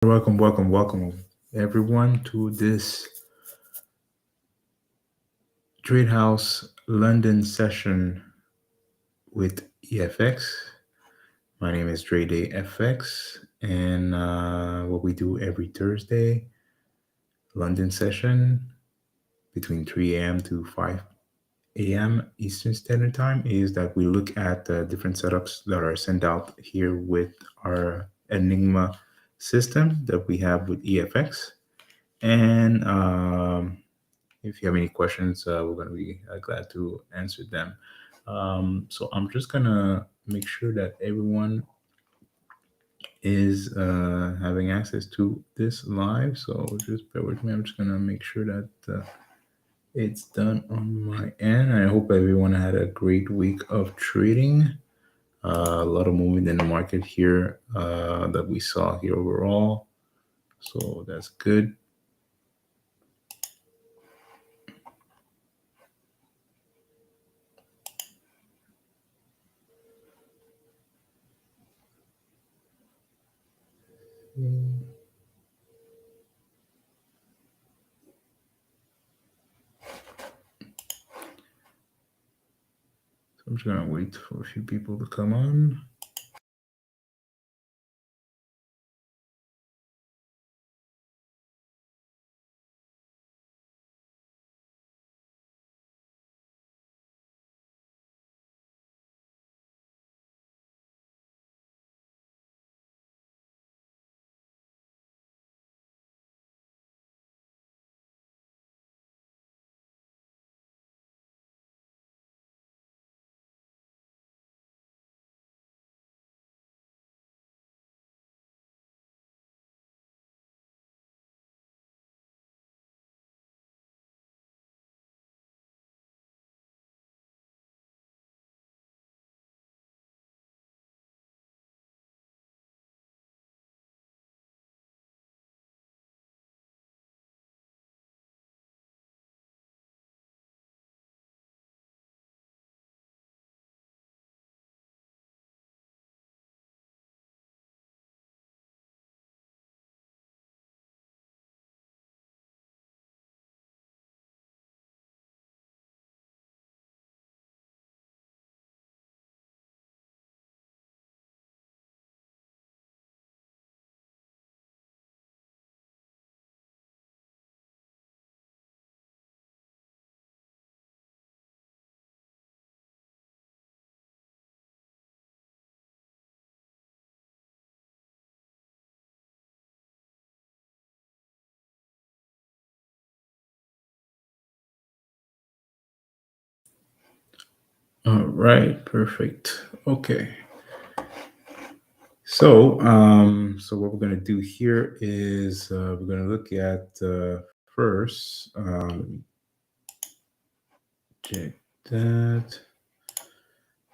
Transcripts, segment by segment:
Welcome everyone to this Trade House London session with EFX. My name is Dre Day FX, and what we do every Thursday, London session between 3 a.m. to 5 a.m. Eastern Standard Time, is that we look at the different setups that are sent out here with our Enigma system that we have with EFX. And if you have any questions, we're going to be glad to answer them. So I'm just going to make sure that everyone is having access to this live. So just bear with me. I'm just going to make sure that it's done on my end. I hope everyone had a great week of trading. A lot of movement in the market here that we saw here overall. So that's good. I'm just gonna wait for a few people to come on. All right, perfect. Okay. So what we're gonna do here is we're gonna look at first. Check that.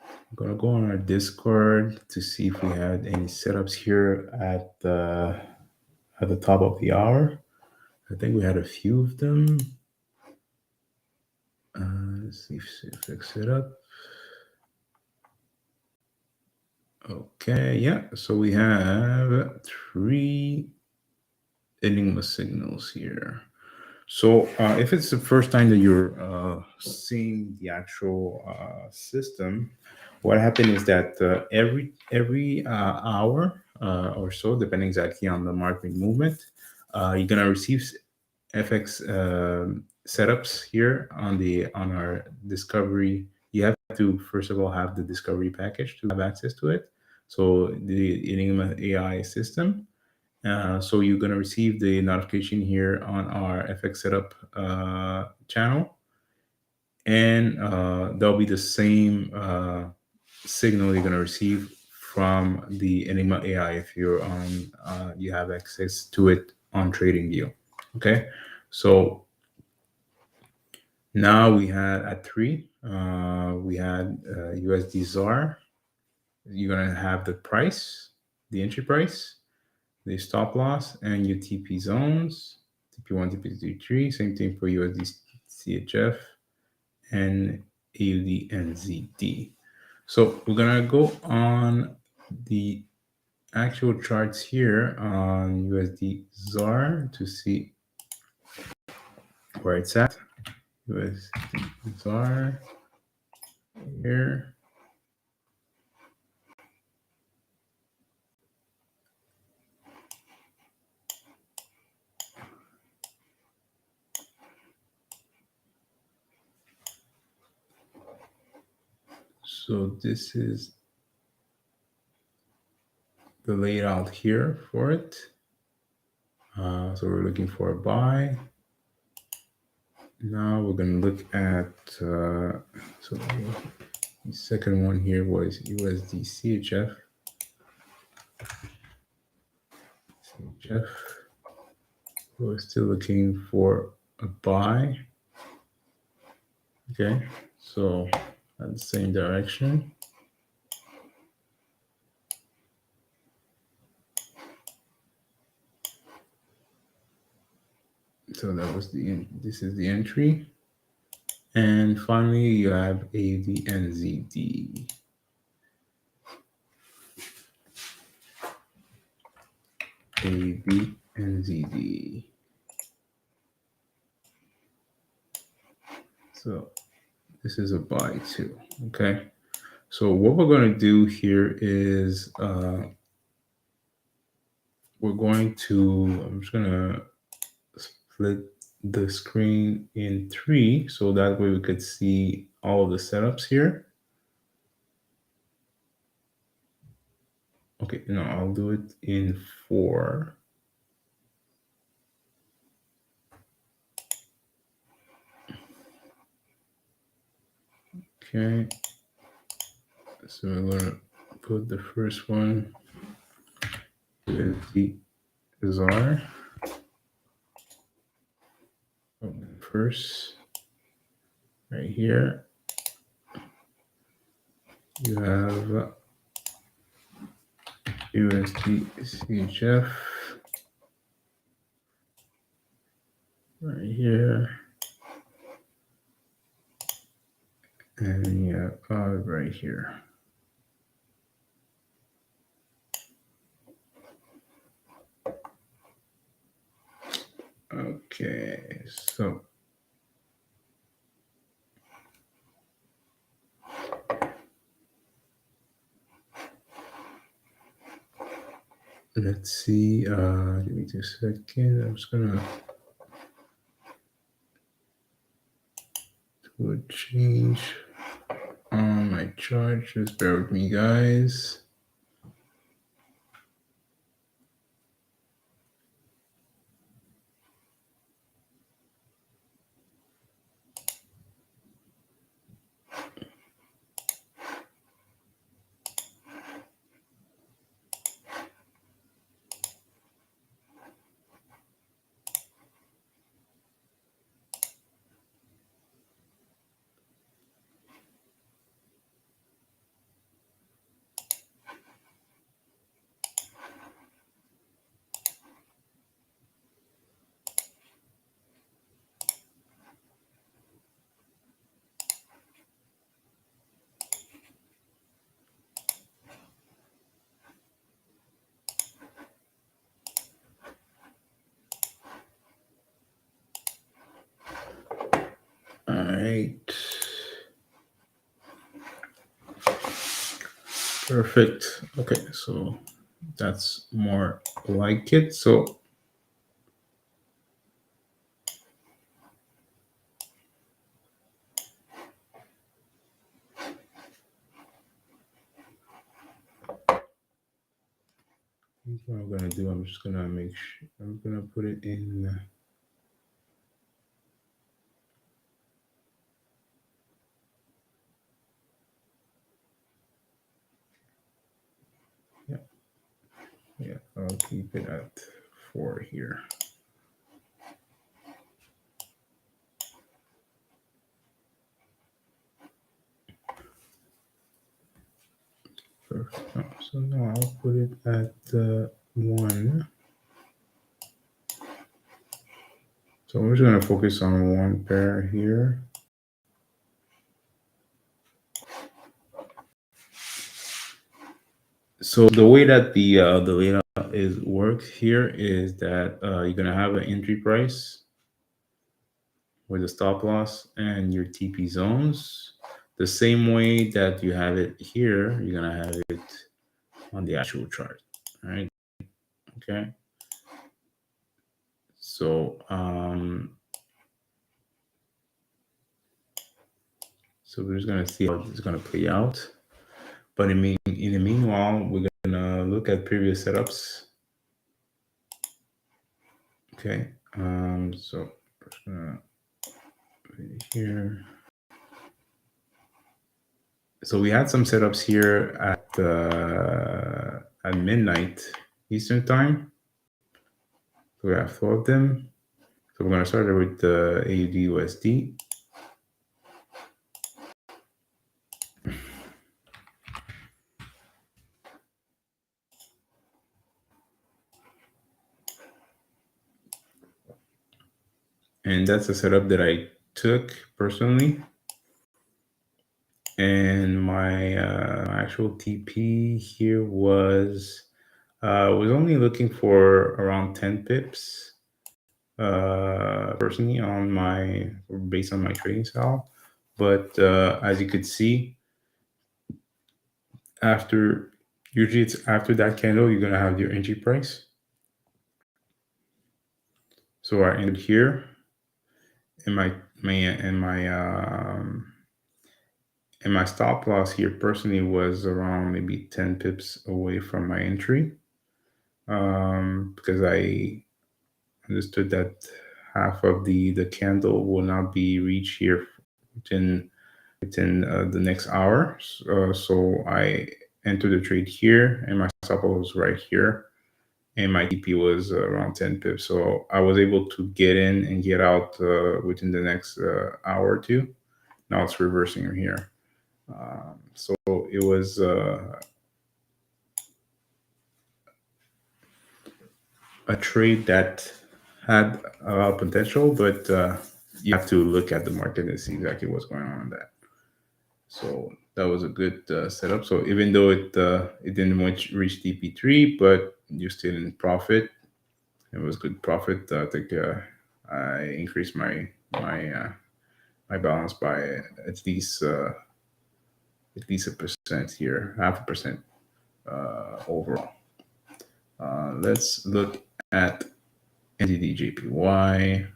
I'm gonna go on our Discord to see if we had any setups here at the top of the hour. I think we had a few of them. Let's see if fix it up. Okay, yeah. So we have 3 Enigma signals here. So if it's the first time that you're seeing the actual system, what happened is that every hour or so, depending exactly on the market movement, you're gonna receive FX setups here on our discovery. You have to first of all have the discovery package to have access to it. So the Enigma AI system. So you're going to receive the notification here on our FX setup channel, and there'll be the same signal you're going to receive from the Enigma AI if you're on you have access to it on TradingView. Okay, so now we had at 3 we had USD ZAR. You're going to have the price, the entry price, the stop loss, and your TP zones, TP1, TP3, same thing for USDCHF and AUDNZD. So we're gonna go on the actual charts here on USD ZAR to see where it's at. USD ZAR here. So this is the layout here for it. So we're looking for a buy. Now we're going to look at, so the second one here was USDCHF. CHF. We're still looking for a buy. Okay, so at the same direction. So that was this is the entry. And finally, you have AUDNZD. AUDNZD. So this is a buy too, okay? So what we're going to do here is we're going to, I'm just going to split the screen in 3 so that way we could see all of the setups here. Okay, no, I'll do it in 4. Okay, so we're going to put the first one with the ZAR. First, right here, you have USDCHF right here, and you have AUD right here. Okay, so let's see, give me 2 seconds. I'm just gonna do a change on my chart. Just bear with me, guys. All right. Perfect. Okay, so that's more like it. So what I'm gonna do, I'm just gonna make sure I'm gonna put it in. Yeah, I'll keep it at 4 here. Perfect. So now I'll put it at 1. So we're just gonna focus on one pair here. So the way that the layout is works here is that you're gonna have an entry price with a stop loss and your TP zones. The same way that you have it here, you're gonna have it on the actual chart. All right. Okay. So so we're just gonna see how it's gonna play out. But in the meanwhile, we're gonna look at previous setups. Okay. So we're just gonna put it here. So we had some setups here at midnight Eastern time. So we have 4 of them. So we're gonna start with the AUDUSD. And that's a setup that I took personally. And my actual TP here was only looking for around 10 pips personally on my based on my trading style. But as you could see, after usually it's after that candle you're gonna have your entry price. So I ended here, and my stop loss here personally was around maybe 10 pips away from my entry, because I understood that half of the candle will not be reached here within the next hour. So I entered the trade here, and my stop loss was right here, and my TP was around 10 pips. So I was able to get in and get out within the next hour or two. Now it's reversing here. So it was a trade that had a lot of potential, but you have to look at the market and see exactly what's going on in that. So that was a good setup. So even though it didn't reach DP3, but you still in profit. It was good profit. I think I increased my balance by at least a percent here, 0.5% overall. Let's look at NZD/JPY.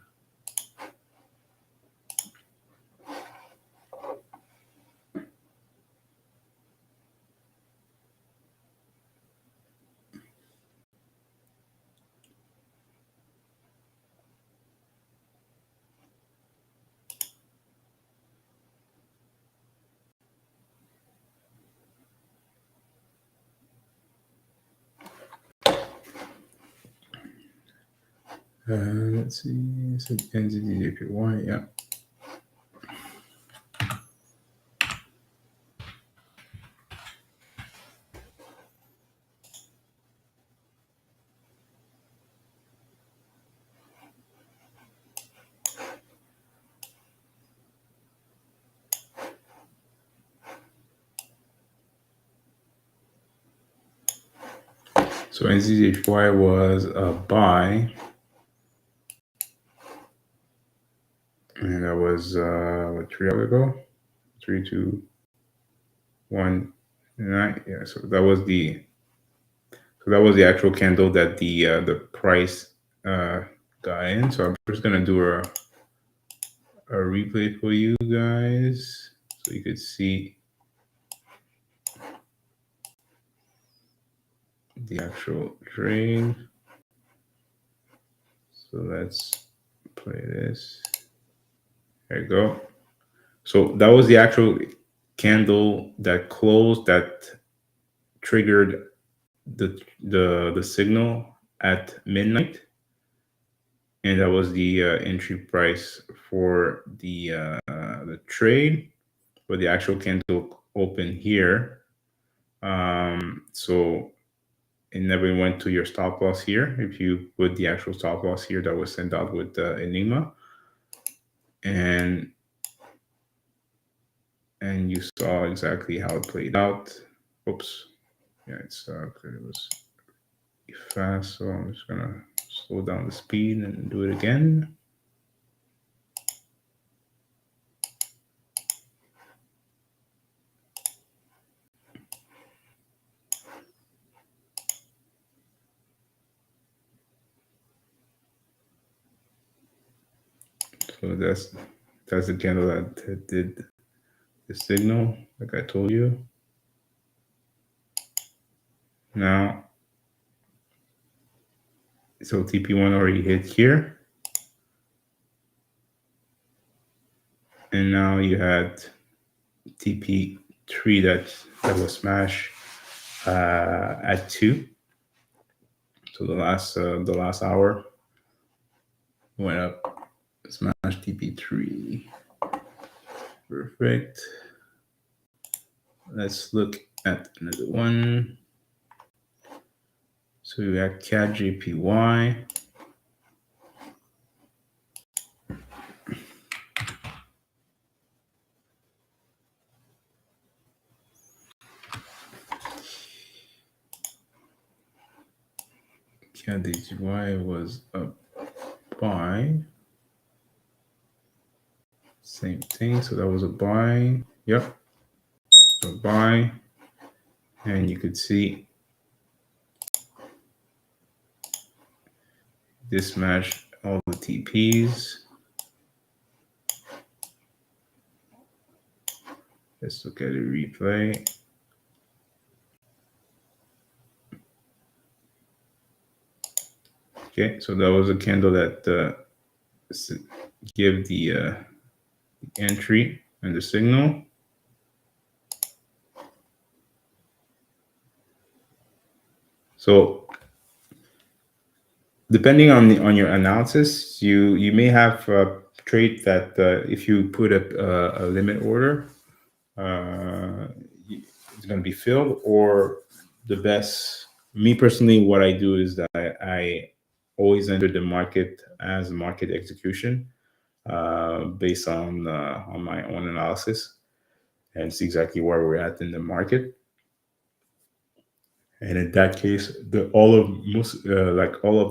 Let's see, it's NZD/JPY, yeah. So NZD/JPY was a buy, and that was 3 hours ago, 3, 2, 1, 9. Yeah, so that was the actual candle that the price got in. So I'm just gonna do a replay for you guys so you could see the actual trade. So let's play this. There you go. So that was the actual candle that closed, that triggered the signal at midnight, and that was the entry price for the trade. But the actual candle open here. So it never went to your stop loss here. If you put the actual stop loss here, that was sent out with Enigma, and you saw exactly how it played out. Oops, Yeah, it's it was fast, so I'm just gonna slow down the speed and do it again. So that's the candle that did the signal, like I told you. Now, so TP1 already hit here, and now you had TP3 that was smashed at 2. So the last hour went up, smashed TP3. Perfect. Let's look at another one. So we got CAD JPY. CAD JPY was up by same thing. So that was a buy. Yep. So buy. And you could see this matched all the TPs. Let's look at a replay. Okay, so that was a candle that give the entry and the signal. So depending on your analysis, you may have a trade that if you put a limit order, it's going to be filled. Or the best, me personally, what I do is that I always enter the market as market execution based on my own analysis and see exactly where we're at in the market. And in that case, all of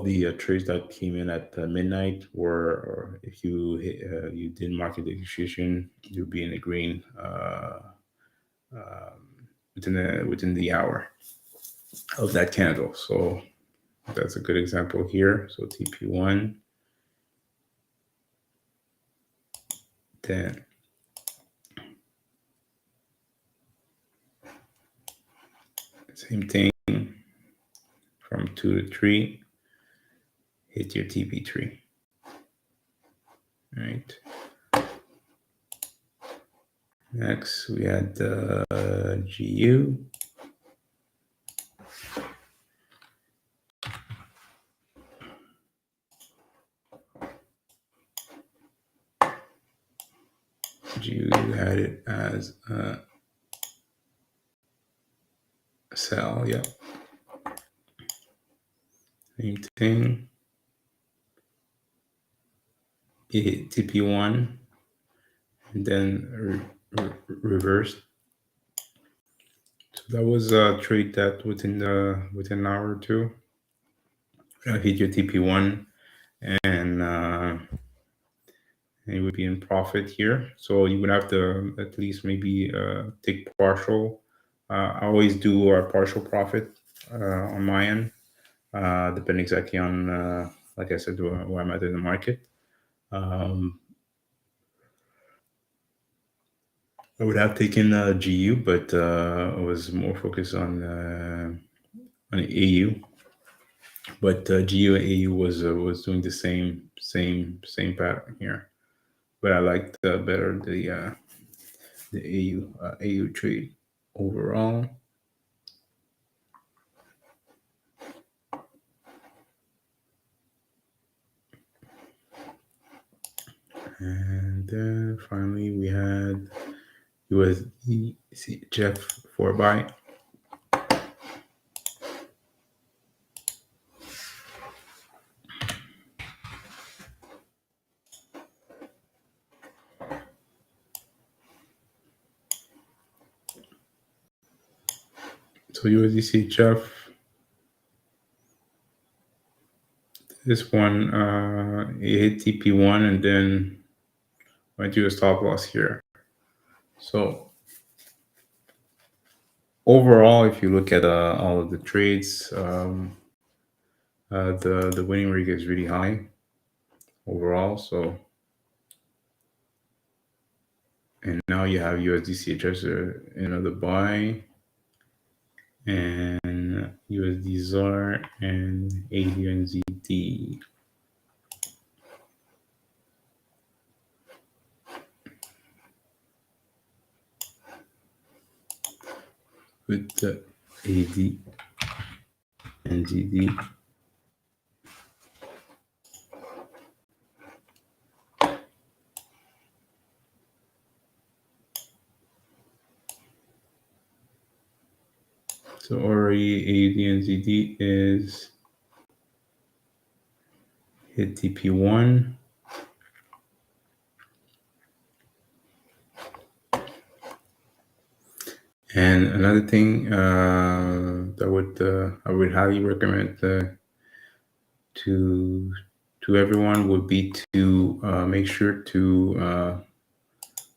the trades that came in at midnight were, or if you did market execution, you'll be in the green within the hour of that candle. So that's a good example here. So TP1, 10. Same thing from 2 to 3. Hit your TP3. All right. Next, we had GU. GU had it as a sell. Yep. Same thing. It hit TP1 and then reversed. So that was a trade that within an hour or two, hit your TP1 and you would be in profit here. So you would have to at least maybe take partial. I always do our partial profit on my end, depending exactly on, like I said, where I'm at in the market. I would have taken GU, but I was more focused on AU. But GU and AU was doing the same pattern here. But I liked better the AU trade overall. And then finally we had USDCHF 4 buy. So USDCHF, this one, it hit TP1 and then went to a stop loss here. So overall, if you look at all of the trades, the winning rate is really high overall. So, and now you have USDCHF in another buy, and USD and AUDNZD. With the AUDNZD. So already AUDNZD is hit TP1. And another thing that I would highly recommend to everyone would be to make sure to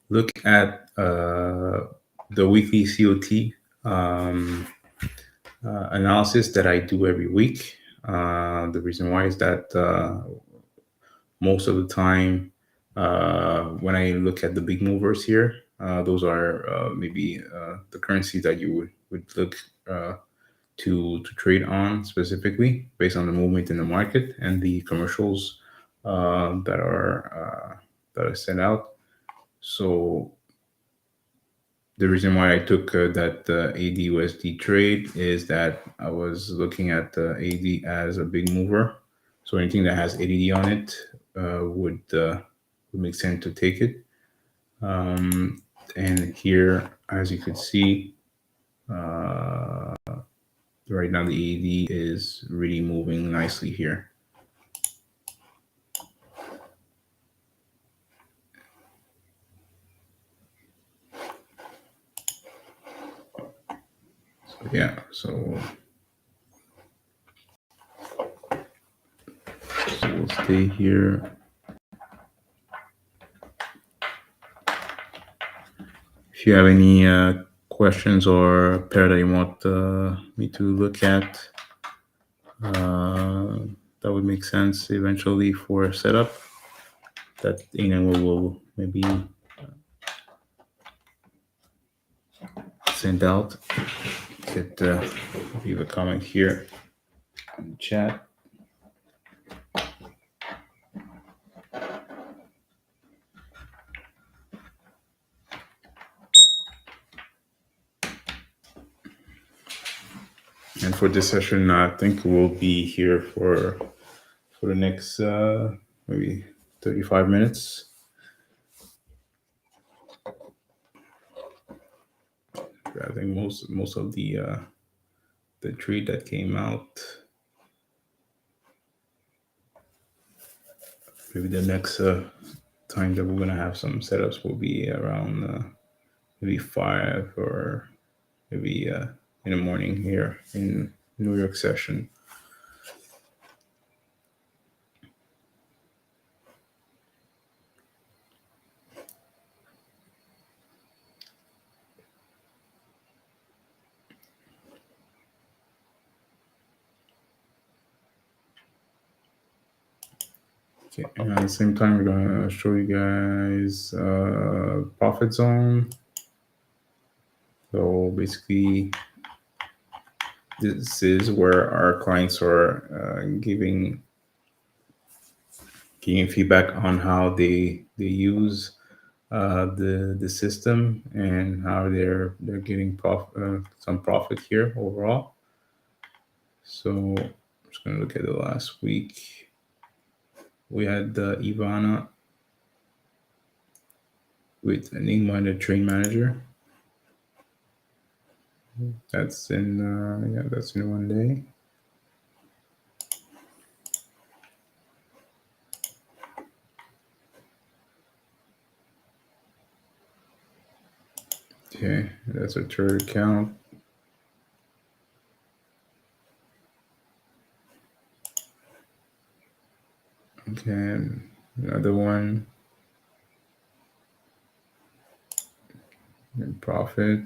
look at the weekly COT analysis that I do every week. The reason why is that most of the time when I look at the big movers here, those are maybe the currencies that you would look to trade on specifically based on the movement in the market and the commercials that are sent out. So the reason why I took that AUDUSD trade is that I was looking at the AD as a big mover. So anything that has ADD on it would make sense to take it. And here, as you can see, right now the AD is really moving nicely here. So yeah, so we'll stay here. If you have any questions or pair that you want me to look at, that would make sense eventually for a setup that will maybe send out. You could leave a comment here in the chat. And for this session, I think we'll be here for the next maybe 35 minutes. I think most of the trade that came out. Maybe the next time that we're gonna have some setups will be around maybe 5 or maybe in the morning here in New York session. Okay, and at the same time, we're gonna show you guys profit zone. So basically, this is where our clients are giving feedback on how they use the system and how they're getting some profit here overall. So I'm just gonna look at the last week. We had the Ivana with Enigma and the Train Manager. That's in that's in one day. Okay, that's a third account. Okay, another one. And profit.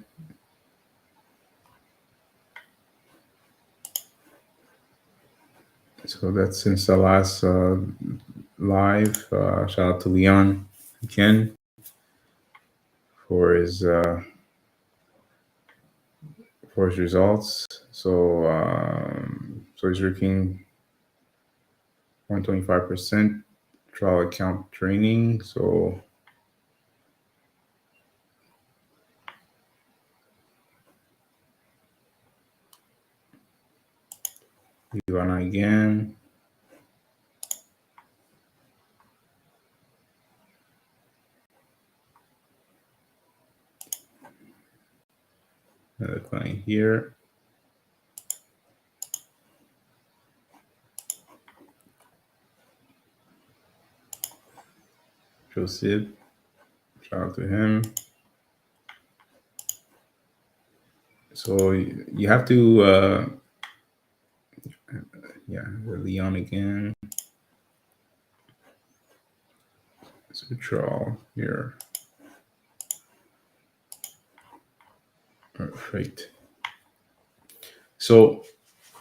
So that's since the last live. Shout out to Leon again for his results. So he's working 125% trial account training. So Ivana again. Another client here. Joseph. Shout out to him. So you have to, yeah, Leon again. So draw here. Perfect. So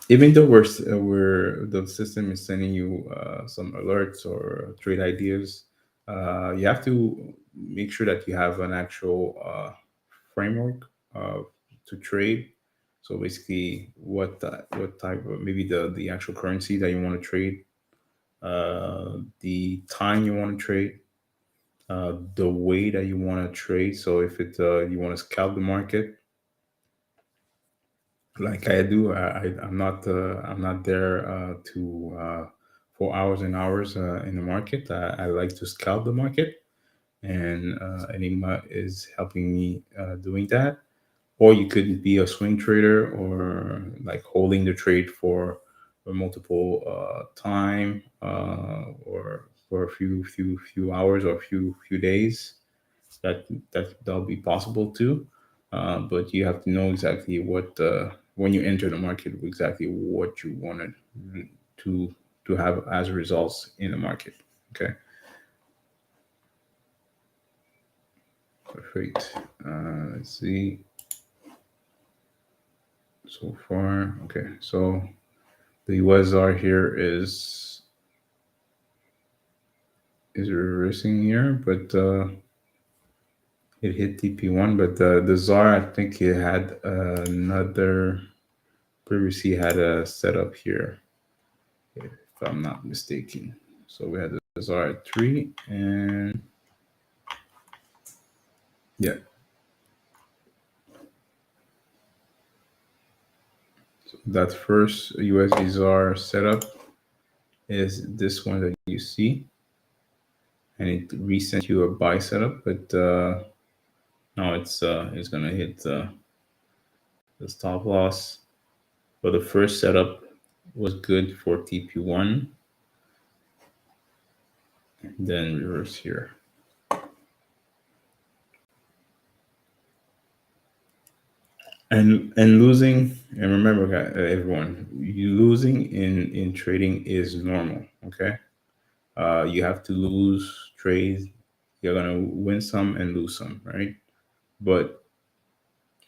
even though the system is sending you some alerts or trade ideas, you have to make sure that you have an actual framework to trade. So basically, what type of, maybe the actual currency that you want to trade, the time you want to trade, the way that you want to trade. So if it you want to scalp the market, like I do, I'm not there to for hours and hours in the market. I like to scalp the market, and Enigma is helping me doing that. Or you could be a swing trader, or like holding the trade for a multiple time, or for a few hours or few days. That that'll be possible too. But you have to know exactly what when you enter the market, exactly what you wanted to have as results in the market. Okay, perfect. Let's see so far. Okay, so the USR here is reversing here, but it hit TP1. But the ZAR, I think it had another previously had a setup here, if I'm not mistaken. So we had the ZAR at 3, and yeah. So that first USD ZAR setup is this one that you see, and it resent you a buy setup, but now it's gonna hit the stop loss. But the first setup was good for TP1, then reverse here. And losing, and remember, everyone, you losing in trading is normal. Okay, you have to lose trades. You're gonna win some and lose some, right? But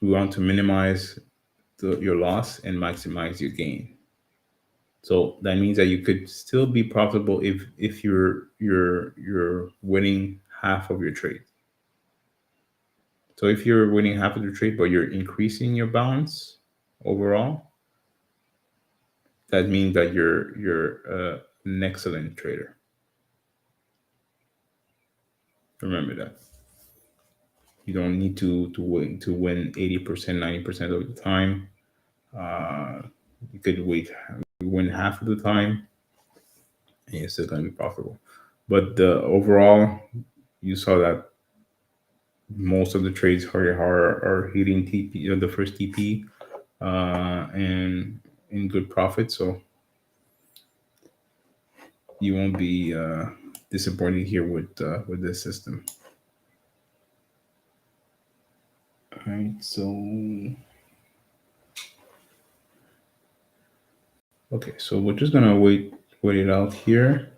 we want to minimize your loss and maximize your gain. So that means that you could still be profitable if you're winning half of your trade. So if you're winning half of the trade, but you're increasing your balance overall, that means that you're an excellent trader. Remember that. You don't need to win 80%, 90% of the time. Uh, you could win half of the time, and you're still going to be profitable. But the overall, you saw that most of the trades are hitting TP, the first TP, and in good profit. So you won't be disappointed here with this system. All right, so okay, so we're just gonna wait it out here.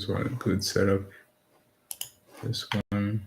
this one a good setup. This one.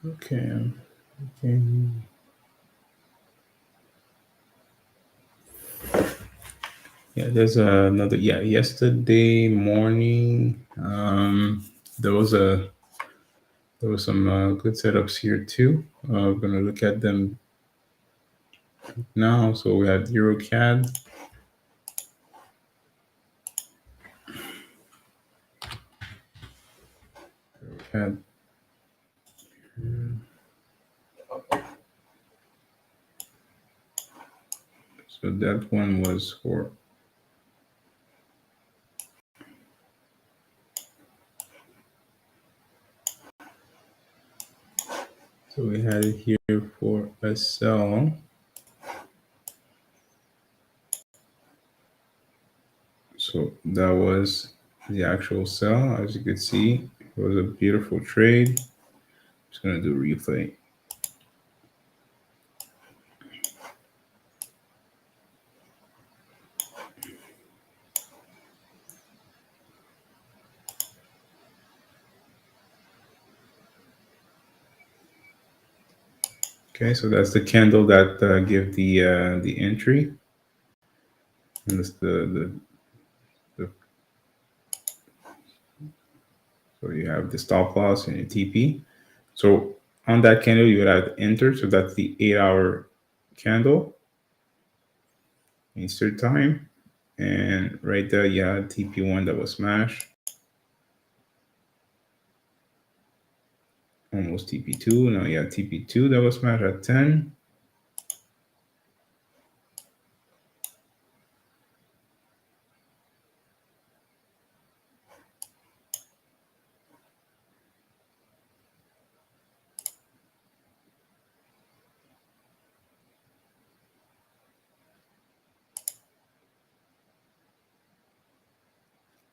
Okay. Yeah, there's another. Yeah, yesterday morning, there was some good setups here too. We're gonna look at them now. So we had EuroCAD. EuroCAD. So that one was for. So we had it here for a sell. So that was the actual sell. As you could see, it was a beautiful trade. Just gonna do replay. Okay, so that's the candle that give the entry, and this the so you have the stop loss and your TP. So on that candle you would have enter. So that's the 8-hour candle, Eastern time, and right there you had TP1 that was smashed, almost TP2. Now you have TP2 that was smashed at 10.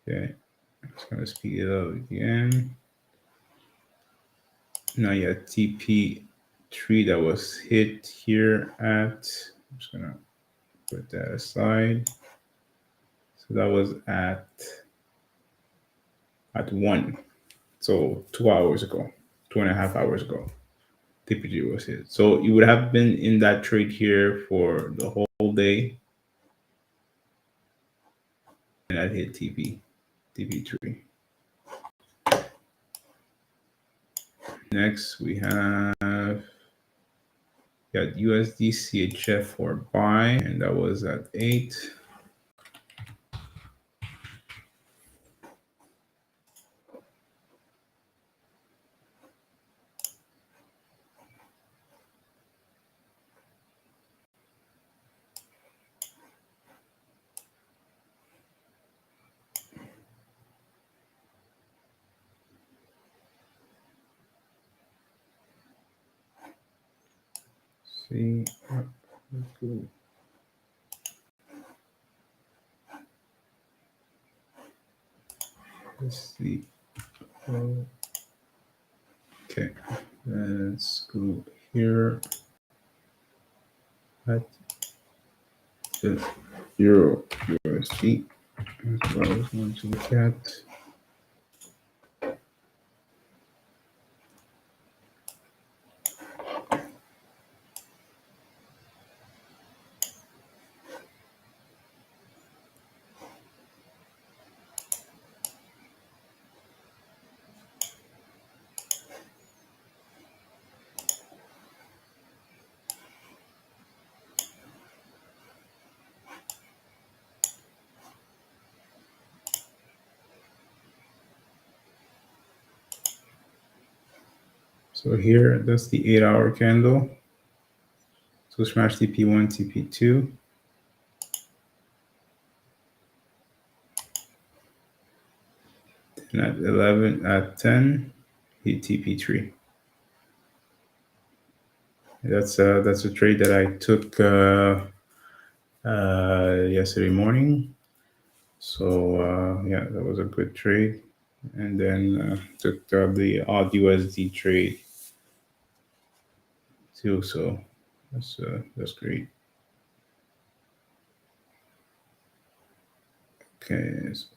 Okay, I'm just gonna speed it up again. Now you have TP3 that was hit here at, I'm just gonna put that aside. So that was at 1. So 2 hours ago, 2.5 hours ago, TPG was hit. So you would have been in that trade here for the whole day, and that hit TP3. Next we have got USDCHF for buy, and that was at 8. See, let's go. Let's see. Okay, let's go here. At the Euro USD as well as going to look at. So here, that's the 8-hour candle. So smash TP1, TP2. And at 11, at 10, hit TP3. That's a trade that I took yesterday morning. So yeah, that was a good trade. And then took the AUDUSD trade too. So that's great. Okay, so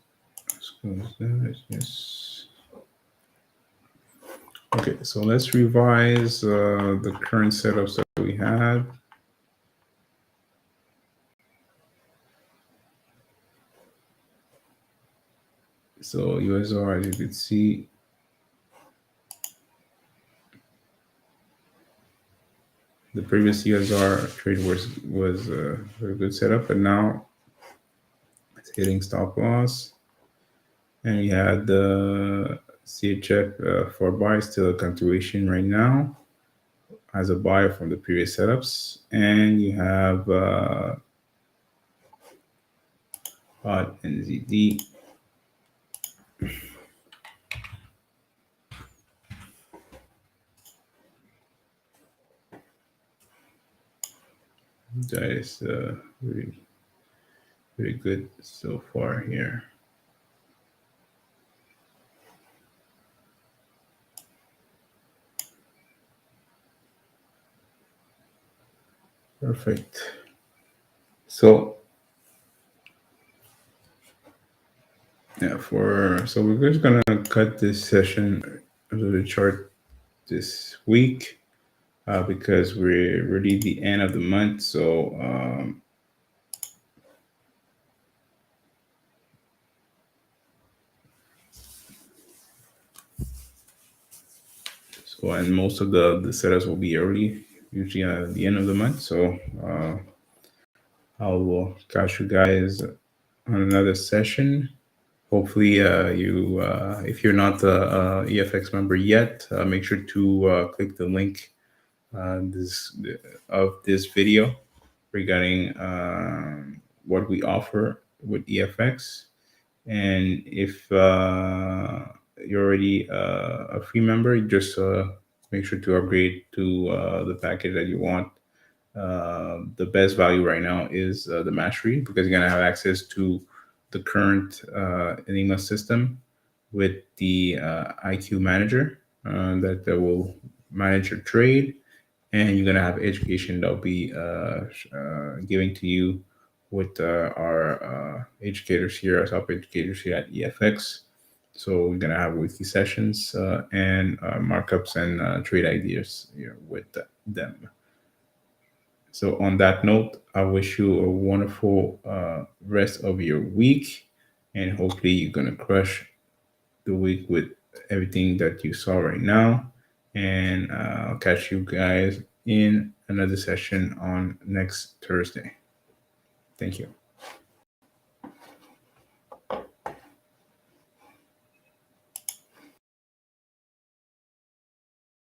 let's close that. Yes. Okay, so let's revise the current setups that we have. So USR, as you can see, the previous USR trade was a very good setup, but now it's hitting stop loss, and we had the CHF for buy still a continuation right now as a buyer from the previous setups, and you have AUDNZD. That is really, really good so far here. Perfect. So yeah, so we're just gonna cut this session of the chart this week because we're really the end of the month. So and most of the setups will be early, usually at the end of the month. So I'll catch you guys on another session. Hopefully, if you're not a EFX member yet, make sure to click the link of this video regarding what we offer with EFX. And if you're already a free member, just make sure to upgrade to the package that you want. The best value right now is the mastery, because you're gonna have access to the current Enigma system with the IQ manager that will manage your trade, and you're gonna have education that'll be giving to you with our educators here, our top educators here at EFX. So we're gonna have weekly sessions and markups and trade ideas here with them. So on that note, I wish you a wonderful rest of your week, and hopefully you're gonna crush the week with everything that you saw right now. And I'll catch you guys in another session on next Thursday. Thank you.